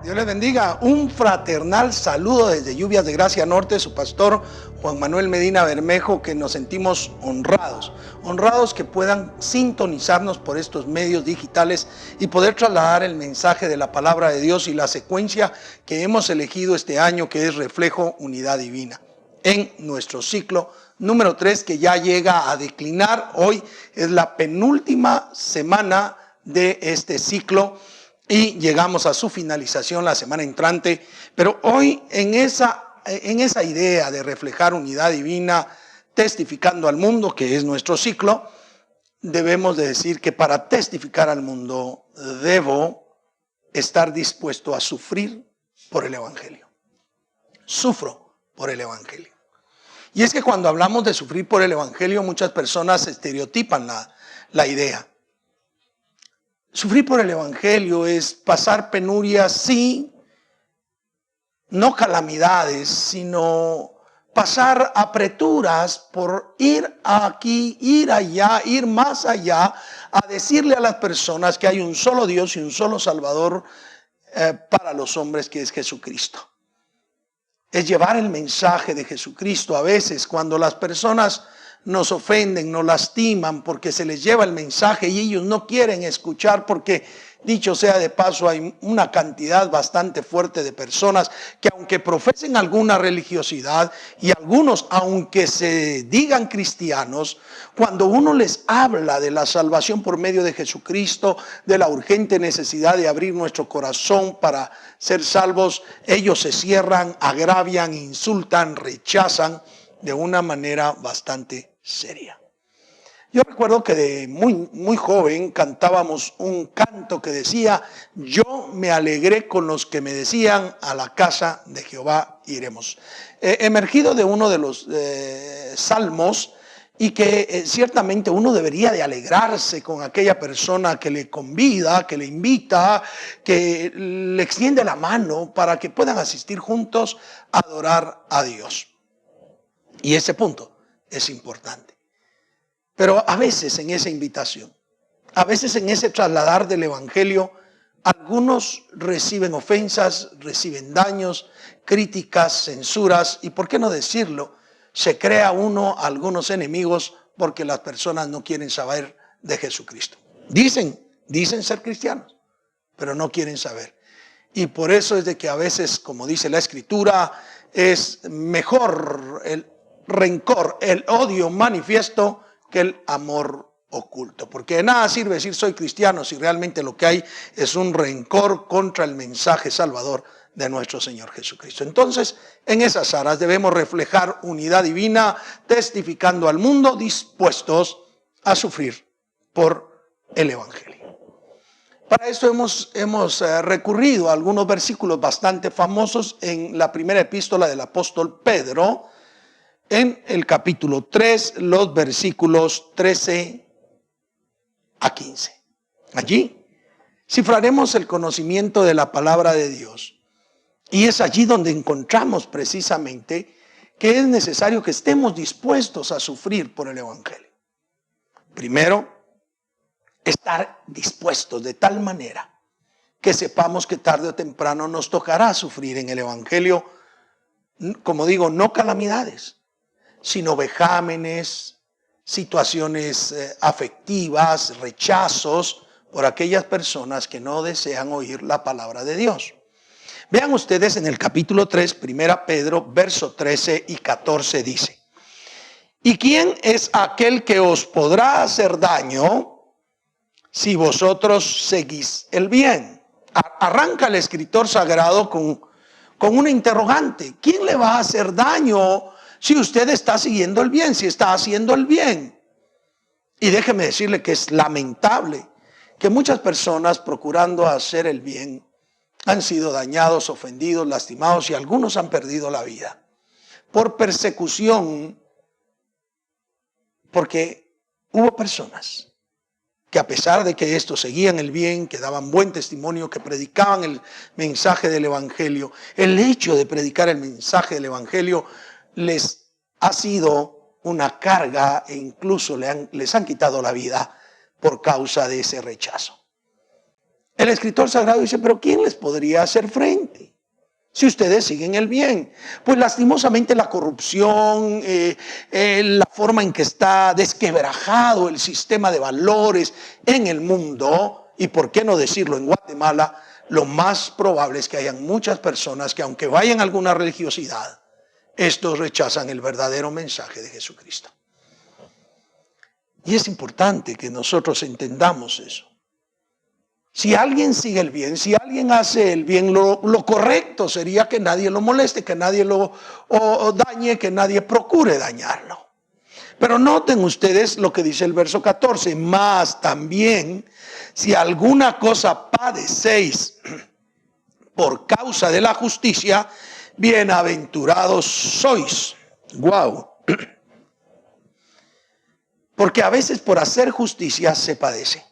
Dios les bendiga. Un fraternal saludo desde Lluvias de Gracia Norte, su pastor Juan Manuel Medina Bermejo, que nos sentimos honrados que puedan sintonizarnos por estos medios digitales y poder trasladar el mensaje de la palabra de Dios y la secuencia que hemos elegido este año, que es Reflejo Unidad Divina, en nuestro ciclo número 3, que ya llega a declinar. Hoy es la penúltima semana de este ciclo y llegamos a su finalización la semana entrante, pero hoy en esa idea de reflejar unidad divina, testificando al mundo, que es nuestro ciclo, debemos de decir que para testificar al mundo debo estar dispuesto a sufrir por el Evangelio. Sufro por el Evangelio. Y es que cuando hablamos de sufrir por el Evangelio, muchas personas estereotipan la idea. Sufrir por el Evangelio es pasar penurias, sí, no calamidades, sino pasar apreturas por ir aquí, ir allá, ir más allá, a decirle a las personas que hay un solo Dios y un solo Salvador para los hombres, que es Jesucristo. Es llevar el mensaje de Jesucristo. A veces cuando las personas nos ofenden, nos lastiman porque se les lleva el mensaje y ellos no quieren escuchar, porque dicho sea de paso, hay una cantidad bastante fuerte de personas que, aunque profesen alguna religiosidad, y algunos aunque se digan cristianos, cuando uno les habla de la salvación por medio de Jesucristo, de la urgente necesidad de abrir nuestro corazón para ser salvos, ellos se cierran, agravian, insultan, rechazan de una manera bastante seria. Yo recuerdo que de muy joven cantábamos un canto que decía: yo me alegré con los que me decían, a la casa de Jehová iremos. Emergido de uno de los salmos, y que ciertamente uno debería de alegrarse con aquella persona que le convida, que le invita, que le extiende la mano para que puedan asistir juntos a adorar a Dios. Y ese punto es importante. Pero a veces en esa invitación, a veces en ese trasladar del Evangelio, algunos reciben ofensas, reciben daños, críticas, censuras, y por qué no decirlo, se crea uno algunos enemigos porque las personas no quieren saber de Jesucristo. Dicen ser cristianos, pero no quieren saber. Y por eso es de que a veces, como dice la Escritura, es mejor el rencor, el odio manifiesto, que el amor oculto. Porque de nada sirve decir soy cristiano si realmente lo que hay es un rencor contra el mensaje salvador de nuestro Señor Jesucristo. Entonces, en esas aras debemos reflejar unidad divina, testificando al mundo, dispuestos a sufrir por el Evangelio. Para esto hemos recurrido a algunos versículos bastante famosos en la primera epístola del apóstol Pedro, en el capítulo 3, los versículos 13 a 15. Allí cifraremos el conocimiento de la palabra de Dios. Y es allí donde encontramos precisamente que es necesario que estemos dispuestos a sufrir por el Evangelio. Primero, estar dispuestos de tal manera que sepamos que tarde o temprano nos tocará sufrir en el Evangelio, como digo, no calamidades, sino vejámenes, situaciones afectivas, rechazos por aquellas personas que no desean oír la palabra de Dios. Vean ustedes en el capítulo 3, 1 Pedro, verso 13 y 14 dice: ¿y quién es aquel que os podrá hacer daño si vosotros seguís el bien? Arranca el escritor sagrado con una interrogante. ¿Quién le va a hacer daño si usted está siguiendo el bien, si está haciendo el bien? Y déjeme decirle que es lamentable que muchas personas, procurando hacer el bien, han sido dañados, ofendidos, lastimados, y algunos han perdido la vida por persecución, porque hubo personas que, a pesar de que estos seguían el bien, que daban buen testimonio, que predicaban el mensaje del Evangelio, el hecho de predicar el mensaje del Evangelio les ha sido una carga, e incluso les han quitado la vida por causa de ese rechazo. El escritor sagrado dice, pero ¿quién les podría hacer frente si ustedes siguen el bien? Pues lastimosamente la corrupción, la forma en que está desquebrajado el sistema de valores en el mundo, y por qué no decirlo en Guatemala, lo más probable es que hayan muchas personas que, aunque vayan a alguna religiosidad, estos rechazan el verdadero mensaje de Jesucristo. Y es importante que nosotros entendamos eso. Si alguien sigue el bien, si alguien hace el bien, lo correcto sería que nadie lo moleste, que nadie lo dañe, que nadie procure dañarlo. Pero noten ustedes lo que dice el verso 14, más también, si alguna cosa padecéis por causa de la justicia, bienaventurados sois. Wow. Porque a veces por hacer justicia se padece.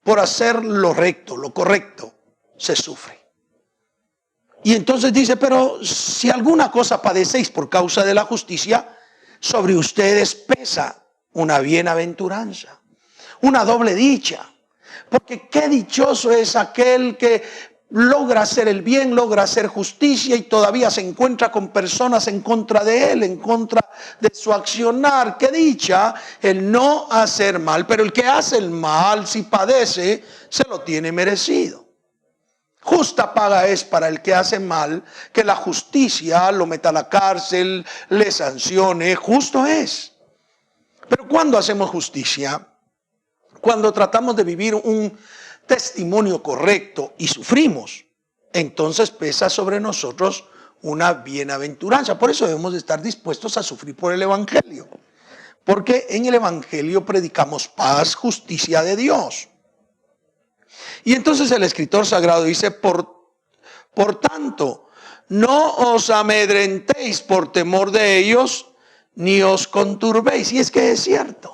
Por hacer lo recto, lo correcto, se sufre. Y entonces dice, pero si alguna cosa padecéis por causa de la justicia, sobre ustedes pesa una bienaventuranza, una doble dicha. Porque qué dichoso es aquel que logra hacer el bien, logra hacer justicia y todavía se encuentra con personas en contra de él, en contra de su accionar. Qué dicha el no hacer mal, pero el que hace el mal, si padece, se lo tiene merecido. Justa paga es para el que hace mal, que la justicia lo meta a la cárcel, le sancione, justo es. Pero cuando hacemos justicia, cuando tratamos de vivir un testimonio correcto y sufrimos, entonces pesa sobre nosotros una bienaventuranza. Por eso debemos de estar dispuestos a sufrir por el Evangelio, porque en el Evangelio predicamos paz, justicia de Dios. Y entonces el escritor sagrado dice, por tanto, no os amedrentéis por temor de ellos, ni os conturbéis. Y es que es cierto.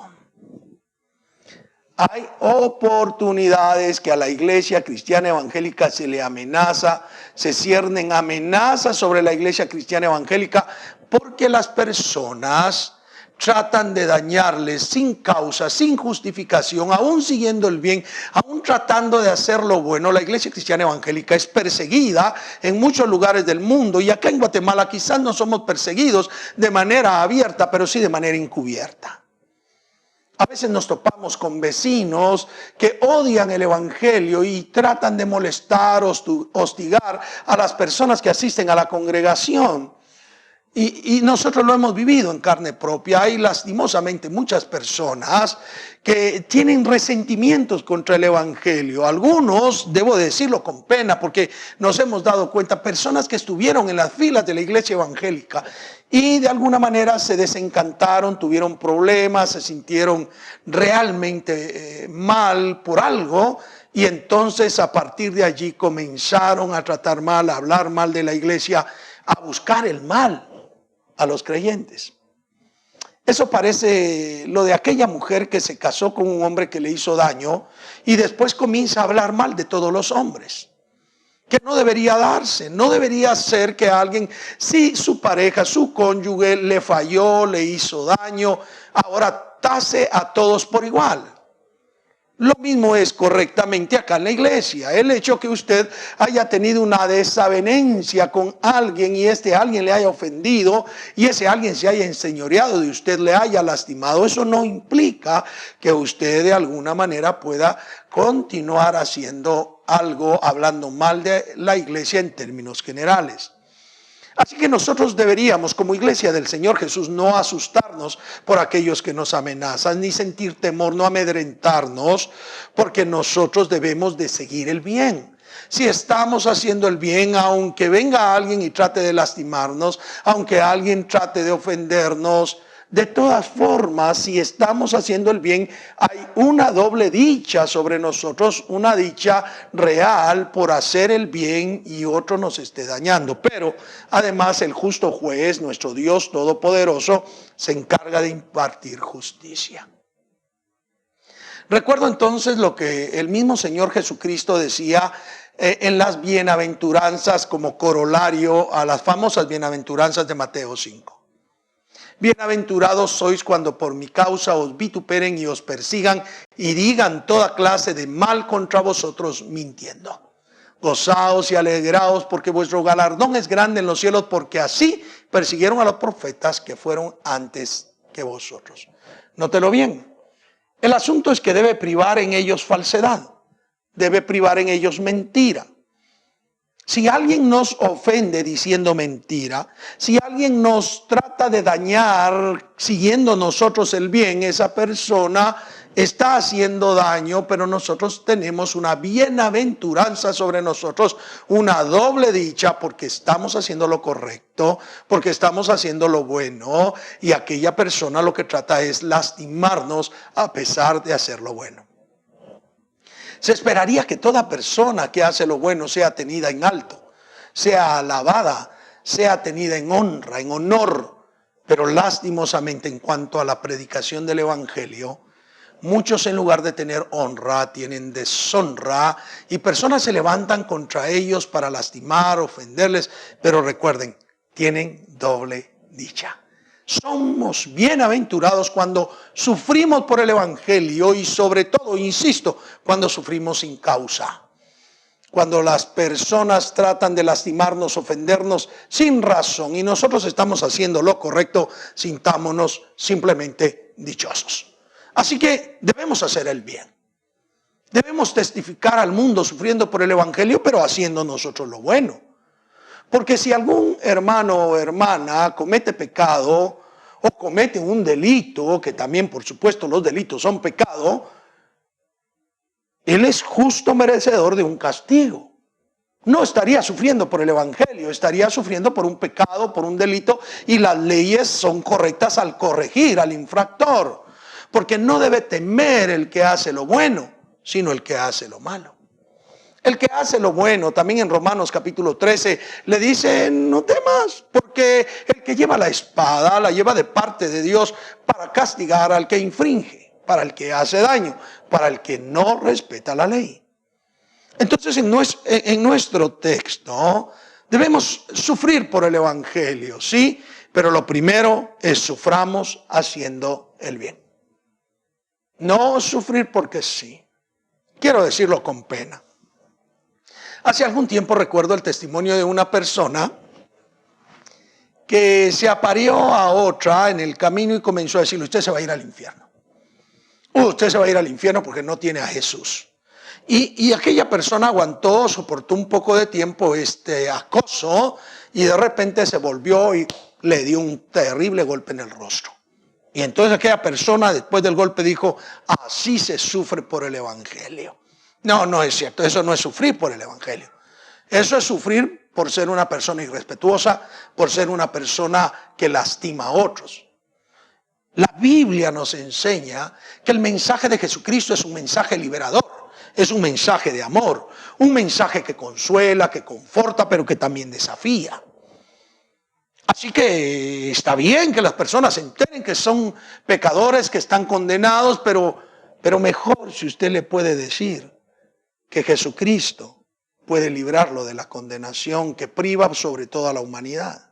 Hay oportunidades que a la iglesia cristiana evangélica se le amenaza, se ciernen amenazas sobre la iglesia cristiana evangélica porque las personas tratan de dañarles sin causa, sin justificación, aún siguiendo el bien, aún tratando de hacer lo bueno. La iglesia cristiana evangélica es perseguida en muchos lugares del mundo, y acá en Guatemala quizás no somos perseguidos de manera abierta, pero sí de manera encubierta. A veces nos topamos con vecinos que odian el evangelio y tratan de molestar, hostigar a las personas que asisten a la congregación. Y nosotros lo hemos vivido en carne propia. Hay lastimosamente muchas personas que tienen resentimientos contra el evangelio. Algunos, debo decirlo con pena, porque nos hemos dado cuenta, personas que estuvieron en las filas de la iglesia evangélica y de alguna manera se desencantaron, tuvieron problemas, se sintieron realmente mal por algo, y entonces a partir de allí comenzaron a tratar mal, a hablar mal de la iglesia, a buscar el mal a los creyentes. Eso parece lo de aquella mujer que se casó con un hombre que le hizo daño y después comienza a hablar mal de todos los hombres. Que no debería darse, no debería ser que alguien, si su pareja, su cónyuge le falló, le hizo daño, ahora tase a todos por igual. Lo mismo es correctamente acá en la iglesia. El hecho que usted haya tenido una desavenencia con alguien y este alguien le haya ofendido y ese alguien se haya enseñoreado de usted, le haya lastimado, eso no implica que usted de alguna manera pueda continuar haciendo algo, hablando mal de la iglesia en términos generales. Así que nosotros deberíamos, como iglesia del Señor Jesús, no asustarnos por aquellos que nos amenazan, ni sentir temor, no amedrentarnos, porque nosotros debemos de seguir el bien. Si estamos haciendo el bien, aunque venga alguien y trate de lastimarnos, aunque alguien trate de ofendernos, de todas formas, si estamos haciendo el bien, hay una doble dicha sobre nosotros, una dicha real por hacer el bien y otro nos esté dañando. Pero además el justo juez, nuestro Dios Todopoderoso, se encarga de impartir justicia. Recuerdo entonces lo que el mismo Señor Jesucristo decía en las bienaventuranzas como corolario a las famosas bienaventuranzas de Mateo 5. Bienaventurados sois cuando por mi causa os vituperen y os persigan y digan toda clase de mal contra vosotros mintiendo. Gozaos y alegraos porque vuestro galardón es grande en los cielos, porque así persiguieron a los profetas que fueron antes que vosotros. Nótelo bien. El asunto es que debe privar en ellos falsedad, debe privar en ellos mentira. Si alguien nos ofende diciendo mentira, si alguien nos trata de dañar siguiendo nosotros el bien, esa persona está haciendo daño, pero nosotros tenemos una bienaventuranza sobre nosotros, una doble dicha, porque estamos haciendo lo correcto, porque estamos haciendo lo bueno, y aquella persona lo que trata es lastimarnos a pesar de hacer lo bueno. Se esperaría que toda persona que hace lo bueno sea tenida en alto, sea alabada, sea tenida en honra, en honor, pero lastimosamente en cuanto a la predicación del evangelio, muchos en lugar de tener honra tienen deshonra y personas se levantan contra ellos para lastimar, ofenderles, pero recuerden, tienen doble dicha. Somos bienaventurados cuando sufrimos por el evangelio y sobre todo, insisto, cuando sufrimos sin causa. Cuando las personas tratan de lastimarnos, ofendernos sin razón y nosotros estamos haciendo lo correcto, sintámonos simplemente dichosos. Así que debemos hacer el bien. Debemos testificar al mundo sufriendo por el evangelio, pero haciendo nosotros lo bueno. Porque si algún hermano o hermana comete pecado o comete un delito, que también por supuesto los delitos son pecado, él es justo merecedor de un castigo. No estaría sufriendo por el evangelio, estaría sufriendo por un pecado, por un delito, y las leyes son correctas al corregir al infractor. Porque no debe temer el que hace lo bueno, sino el que hace lo malo. El que hace lo bueno, también en Romanos capítulo 13, le dice, no temas, porque el que lleva la espada, la lleva de parte de Dios para castigar al que infringe, para el que hace daño, para el que no respeta la ley. Entonces, en nuestro texto, debemos sufrir por el evangelio, ¿sí? Pero lo primero es suframos haciendo el bien. No sufrir porque sí. Quiero decirlo con pena. Hace algún tiempo recuerdo el testimonio de una persona que se apareó a otra en el camino y comenzó a decirle, usted se va a ir al infierno. Usted se va a ir al infierno porque no tiene a Jesús. Y aquella persona aguantó, soportó un poco de tiempo este acoso y de repente se volvió y le dio un terrible golpe en el rostro. Y entonces aquella persona después del golpe dijo, así se sufre por el evangelio. No, no es cierto, eso no es sufrir por el evangelio. Eso es sufrir por ser una persona irrespetuosa, por ser una persona que lastima a otros. La Biblia nos enseña que el mensaje de Jesucristo es un mensaje liberador, es un mensaje de amor, un mensaje que consuela, que conforta, pero que también desafía. Así que está bien que las personas se enteren que son pecadores, que están condenados, pero mejor si usted le puede decir que Jesucristo puede librarlo de la condenación que priva sobre toda la humanidad.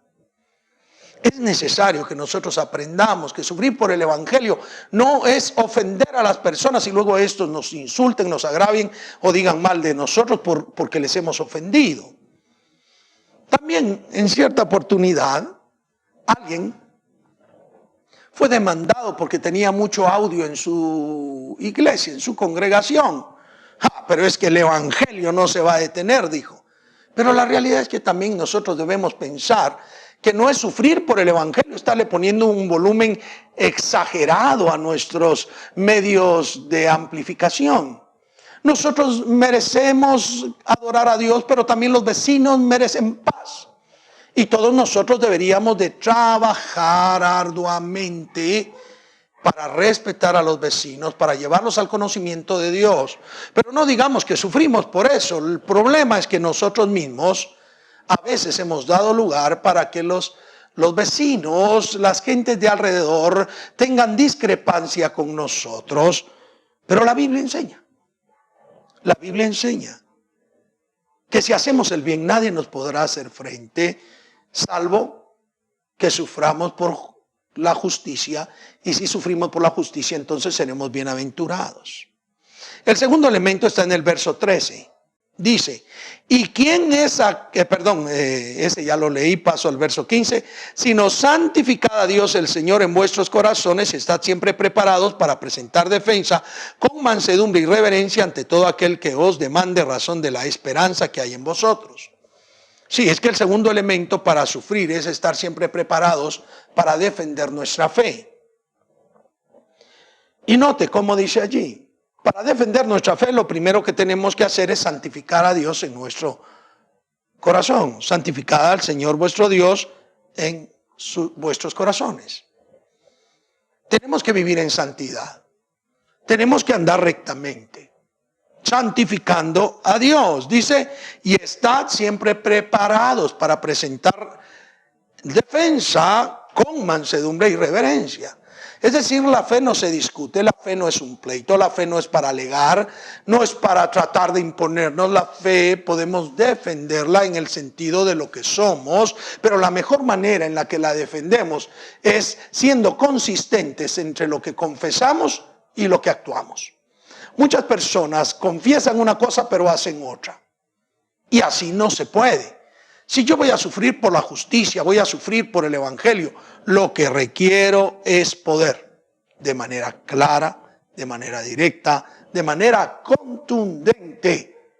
Es necesario que nosotros aprendamos que sufrir por el evangelio no es ofender a las personas y luego estos nos insulten, nos agravien o digan mal de nosotros porque les hemos ofendido. También en cierta oportunidad alguien fue demandado porque tenía mucho audio en su iglesia, en su congregación. Pero es que el evangelio no se va a detener, dijo. Pero la realidad es que también nosotros debemos pensar que no es sufrir por el evangelio, estarle poniendo un volumen exagerado a nuestros medios de amplificación. Nosotros merecemos adorar a Dios, pero también los vecinos merecen paz. Y todos nosotros deberíamos de trabajar arduamente para respetar a los vecinos, para llevarlos al conocimiento de Dios. Pero no digamos que sufrimos por eso. El problema es que nosotros mismos a veces hemos dado lugar para que los vecinos, las gentes de alrededor, tengan discrepancia con nosotros. Pero la Biblia enseña que si hacemos el bien nadie nos podrá hacer frente, salvo que suframos por la justicia, y si sufrimos por la justicia, entonces seremos bienaventurados. El segundo elemento está en el verso 13. Dice, ¿y quién es? Ese ya lo leí, paso al verso 15. Sino santificad a Dios el Señor en vuestros corazones, estad siempre preparados para presentar defensa con mansedumbre y reverencia ante todo aquel que os demande razón de la esperanza que hay en vosotros. Sí, es que el segundo elemento para sufrir es estar siempre preparados para defender nuestra fe. Y note cómo dice allí. Para defender nuestra fe, lo primero que tenemos que hacer es santificar a Dios en nuestro corazón. Santificad al Señor vuestro Dios en vuestros corazones. Tenemos que vivir en santidad. Tenemos que andar rectamente, santificando a Dios. Dice, y estad siempre preparados para presentar defensa con mansedumbre y reverencia. Es decir, la fe no se discute, la fe no es un pleito, la fe no es para alegar, no es para tratar de imponernos. La fe podemos defenderla en el sentido de lo que somos, pero la mejor manera en la que la defendemos es siendo consistentes entre lo que confesamos y lo que actuamos. Muchas personas confiesan una cosa pero hacen otra, y así no se puede. Si yo voy a sufrir por la justicia, voy a sufrir por el evangelio, lo que requiero es poder, de manera clara, de manera directa, de manera contundente,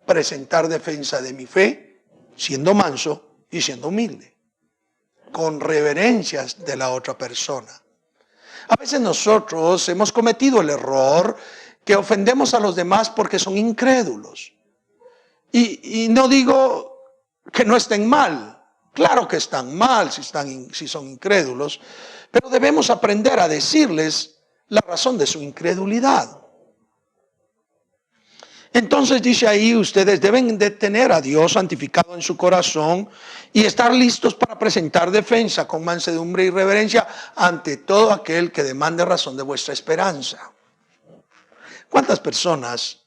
presentar defensa de mi fe, siendo manso y siendo humilde, con reverencias de la otra persona. A veces nosotros hemos cometido el error que ofendemos a los demás porque son incrédulos. Y no digo que no estén mal, claro que están mal si son incrédulos, pero debemos aprender a decirles la razón de su incredulidad. Entonces dice ahí, ustedes deben de tener a Dios santificado en su corazón y estar listos para presentar defensa con mansedumbre y reverencia ante todo aquel que demande razón de vuestra esperanza. ¿Cuántas personas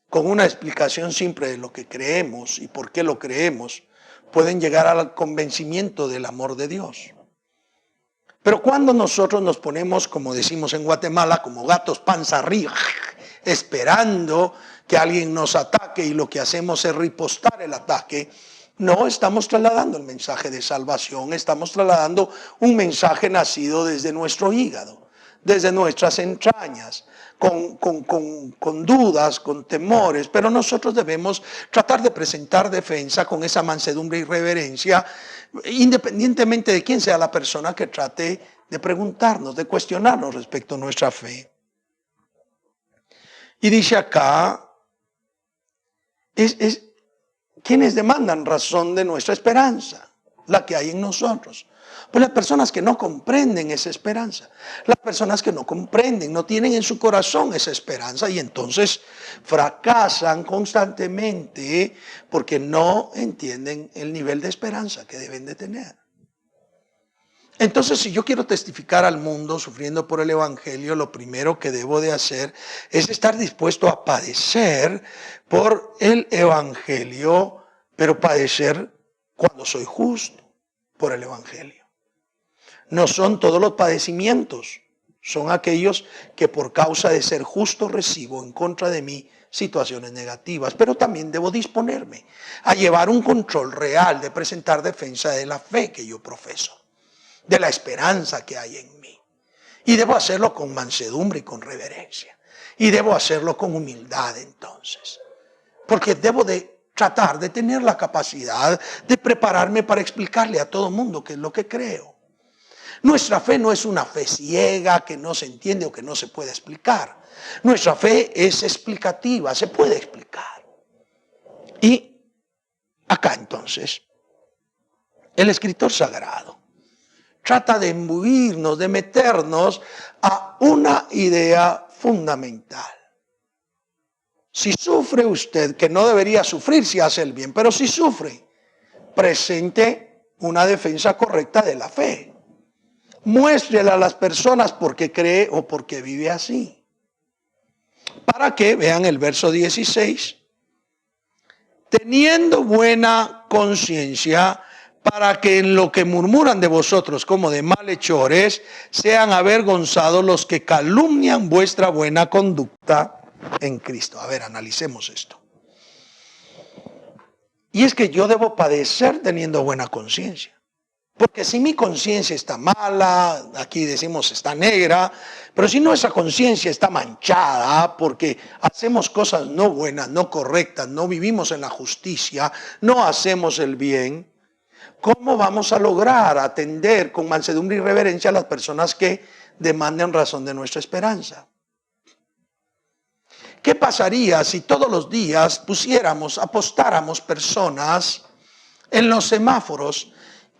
con una explicación simple de lo que creemos y por qué lo creemos, pueden llegar al convencimiento del amor de Dios? Pero cuando nosotros nos ponemos, como decimos en Guatemala, como gatos panza arriba, esperando que alguien nos ataque y lo que hacemos es ripostar el ataque, no estamos trasladando el mensaje de salvación, estamos trasladando un mensaje nacido desde nuestro hígado, desde nuestras entrañas, con dudas, con temores, pero nosotros debemos tratar de presentar defensa con esa mansedumbre y reverencia, independientemente de quién sea la persona que trate de preguntarnos, de cuestionarnos respecto a nuestra fe. Y dice acá, ¿quiénes demandan razón de nuestra esperanza? La que hay en nosotros. Pues las personas que no comprenden esa esperanza, las personas que no comprenden, no tienen en su corazón esa esperanza y entonces fracasan constantemente porque no entienden el nivel de esperanza que deben de tener. Entonces, si yo quiero testificar al mundo sufriendo por el evangelio, lo primero que debo de hacer es estar dispuesto a padecer por el evangelio, pero padecer cuando soy justo por el evangelio. No son todos los padecimientos, son aquellos que por causa de ser justo recibo en contra de mí situaciones negativas, pero también debo disponerme a llevar un control real de presentar defensa de la fe que yo profeso, de la esperanza que hay en mí. Y debo hacerlo con mansedumbre y con reverencia. Y debo hacerlo con humildad entonces, porque debo de tratar de tener la capacidad de prepararme para explicarle a todo mundo qué es lo que creo. Nuestra fe no es una fe ciega que no se entiende o que no se puede explicar. Nuestra fe es explicativa, se puede explicar. Y acá entonces, el escritor sagrado trata de imbuirnos, de meternos a una idea fundamental. Si sufre usted, que no debería sufrir si hace el bien, pero si sufre, presente una defensa correcta de la fe. Muéstrele a las personas por qué cree o por qué vive así. Para que, vean el verso 16, teniendo buena conciencia, para que en lo que murmuran de vosotros como de malhechores, sean avergonzados los que calumnian vuestra buena conducta en Cristo. A ver, analicemos esto. Y es que yo debo padecer teniendo buena conciencia. Porque si mi conciencia está mala, aquí decimos está negra, pero si no, esa conciencia está manchada porque hacemos cosas no buenas, no correctas, no vivimos en la justicia, no hacemos el bien, ¿cómo vamos a lograr atender con mansedumbre y reverencia a las personas que demandan razón de nuestra esperanza? ¿Qué pasaría si todos los días apostáramos personas en los semáforos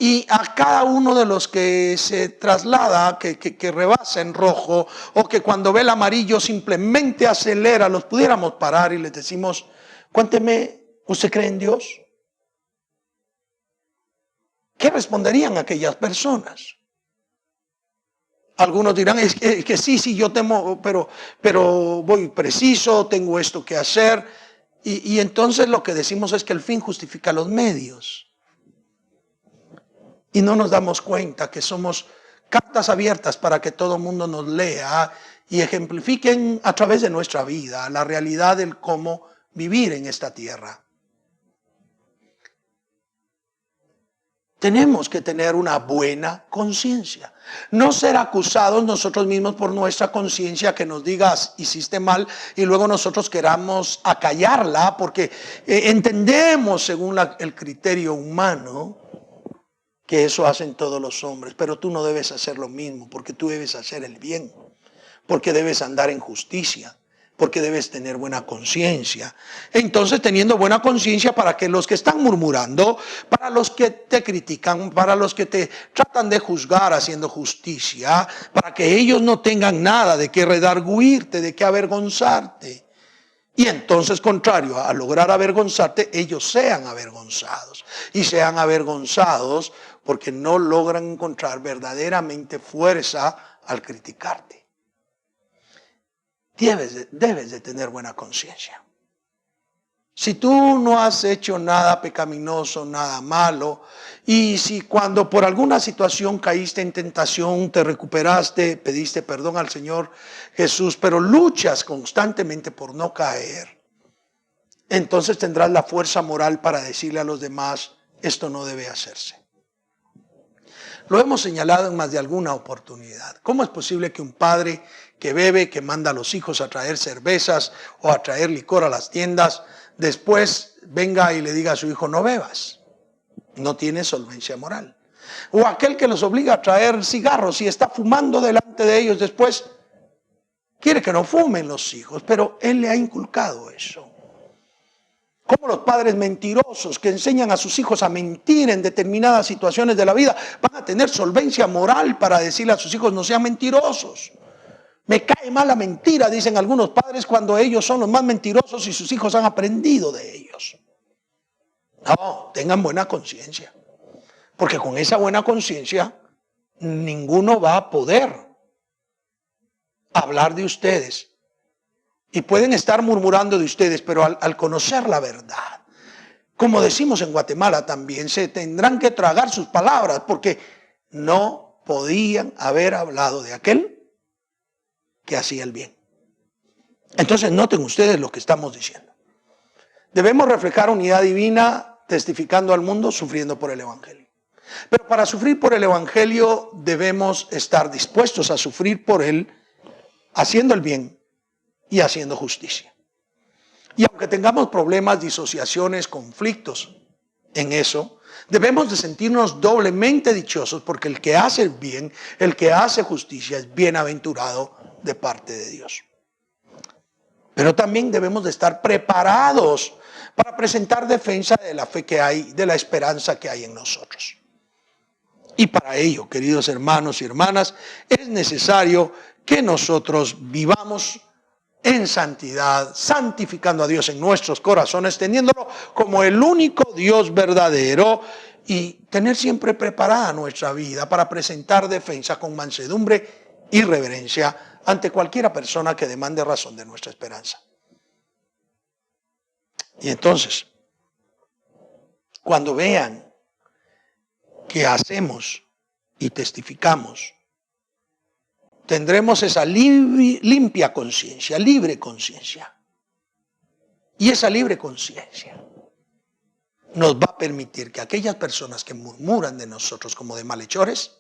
y a cada uno de los que se traslada, que rebasa en rojo o que cuando ve el amarillo simplemente acelera, los pudiéramos parar y les decimos, cuénteme, ¿usted cree en Dios? ¿Qué responderían aquellas personas? Algunos dirán, es que sí, yo temo, pero voy preciso, tengo esto que hacer. Y entonces lo que decimos es que el fin justifica los medios. Y no nos damos cuenta que somos cartas abiertas para que todo el mundo nos lea y ejemplifiquen a través de nuestra vida la realidad del cómo vivir en esta tierra. Tenemos que tener una buena conciencia. No ser acusados nosotros mismos por nuestra conciencia que nos diga hiciste mal y luego nosotros queramos acallarla porque entendemos según el criterio humano que eso hacen todos los hombres, pero tú no debes hacer lo mismo, porque tú debes hacer el bien, porque debes andar en justicia, porque debes tener buena conciencia. Entonces, teniendo buena conciencia para que los que están murmurando, para los que te critican, para los que te tratan de juzgar haciendo justicia, para que ellos no tengan nada de qué redarguirte, de qué avergonzarte. Y entonces, contrario a lograr avergonzarte, ellos sean avergonzados. Y sean avergonzados porque no logran encontrar verdaderamente fuerza al criticarte. Debes de tener buena conciencia. Si tú no has hecho nada pecaminoso, nada malo, y si cuando por alguna situación caíste en tentación, te recuperaste, pediste perdón al Señor Jesús, pero luchas constantemente por no caer, entonces tendrás la fuerza moral para decirle a los demás, esto no debe hacerse. Lo hemos señalado en más de alguna oportunidad. ¿Cómo es posible que un padre que bebe, que manda a los hijos a traer cervezas o a traer licor a las tiendas, después venga y le diga a su hijo, no bebas? No tiene solvencia moral. O aquel que los obliga a traer cigarros y está fumando delante de ellos, después quiere que no fumen los hijos, pero él le ha inculcado eso. Como los padres mentirosos que enseñan a sus hijos a mentir en determinadas situaciones de la vida van a tener solvencia moral para decirle a sus hijos no sean mentirosos. Me cae mal la mentira, dicen algunos padres, cuando ellos son los más mentirosos y sus hijos han aprendido de ellos. No, tengan buena conciencia, porque con esa buena conciencia ninguno va a poder hablar de ustedes. Y pueden estar murmurando de ustedes, pero al conocer la verdad, como decimos en Guatemala también, se tendrán que tragar sus palabras, porque no podían haber hablado de aquel que hacía el bien. Entonces noten ustedes lo que estamos diciendo. Debemos reflejar unidad divina, testificando al mundo, sufriendo por el Evangelio. Pero para sufrir por el Evangelio debemos estar dispuestos a sufrir por él, haciendo el bien y haciendo justicia. Y aunque tengamos problemas, disociaciones, conflictos en eso, debemos de sentirnos doblemente dichosos porque el que hace el bien, el que hace justicia es bienaventurado de parte de Dios. Pero también debemos de estar preparados para presentar defensa de la fe que hay, de la esperanza que hay en nosotros. Y para ello, queridos hermanos y hermanas, es necesario que nosotros vivamos en santidad, santificando a Dios en nuestros corazones, teniéndolo como el único Dios verdadero y tener siempre preparada nuestra vida para presentar defensa con mansedumbre y reverencia ante cualquiera persona que demande razón de nuestra esperanza. Y entonces, cuando vean que hacemos y testificamos, tendremos esa limpia conciencia, libre conciencia. Y esa libre conciencia nos va a permitir que aquellas personas que murmuran de nosotros como de malhechores,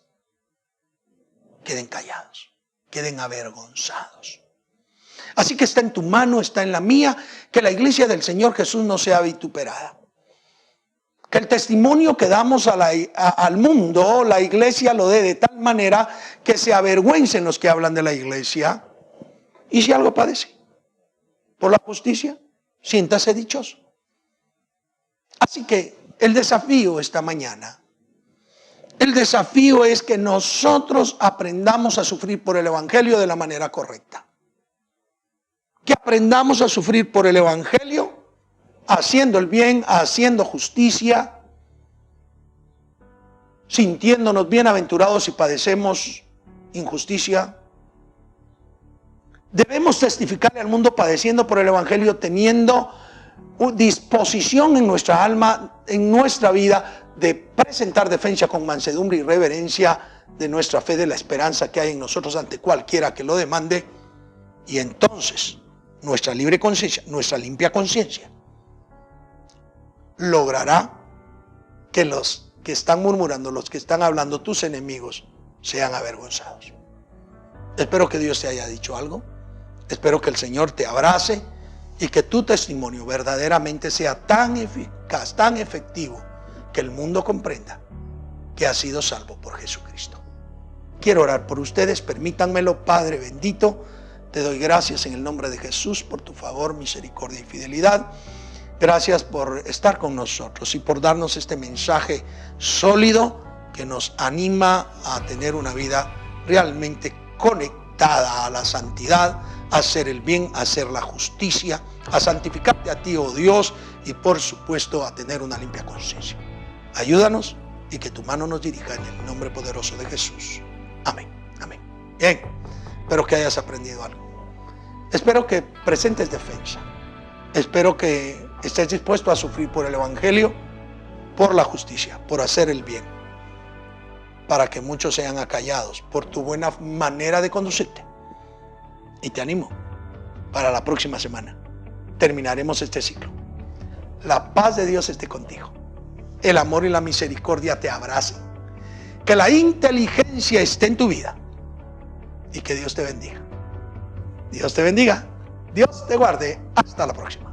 queden callados, queden avergonzados. Así que está en tu mano, está en la mía, que la iglesia del Señor Jesús no sea vituperada. Que el testimonio que damos al mundo, la iglesia lo dé de tal manera que se avergüencen los que hablan de la iglesia. Y si algo padece por la justicia, siéntase dichoso. Así que el desafío esta mañana, el desafío es que nosotros aprendamos a sufrir por el evangelio de la manera correcta. Que aprendamos a sufrir por el evangelio haciendo el bien, haciendo justicia, sintiéndonos bienaventurados si padecemos injusticia. Debemos testificarle al mundo padeciendo por el evangelio, teniendo disposición en nuestra alma, en nuestra vida, de presentar defensa con mansedumbre y reverencia de nuestra fe, de la esperanza que hay en nosotros ante cualquiera que lo demande. Y entonces nuestra libre conciencia, nuestra limpia conciencia, logrará que los que están murmurando, los que están hablando, tus enemigos, sean avergonzados. Espero que Dios te haya dicho algo. Espero que el Señor te abrace y que tu testimonio verdaderamente sea tan eficaz, tan efectivo, que el mundo comprenda que ha sido salvo por Jesucristo. Quiero orar por ustedes, permítanmelo. Padre bendito, te doy gracias en el nombre de Jesús por tu favor, misericordia y fidelidad. Gracias por estar con nosotros y por darnos este mensaje sólido que nos anima a tener una vida realmente conectada a la santidad, a hacer el bien, a hacer la justicia, a santificarte a ti, oh Dios, y por supuesto a tener una limpia conciencia. Ayúdanos y que tu mano nos dirija en el nombre poderoso de Jesús. Amén. Amén. Bien, espero que hayas aprendido algo. Espero que presentes defensa. Espero que estés dispuesto a sufrir por el evangelio, por la justicia, por hacer el bien, para que muchos sean acallados por tu buena manera de conducirte. Y te animo, para la próxima semana terminaremos este ciclo. La paz de Dios esté contigo. El amor y la misericordia te abracen. Que la inteligencia esté en tu vida. Y que Dios te bendiga. Dios te bendiga. Dios te guarde. Hasta la próxima.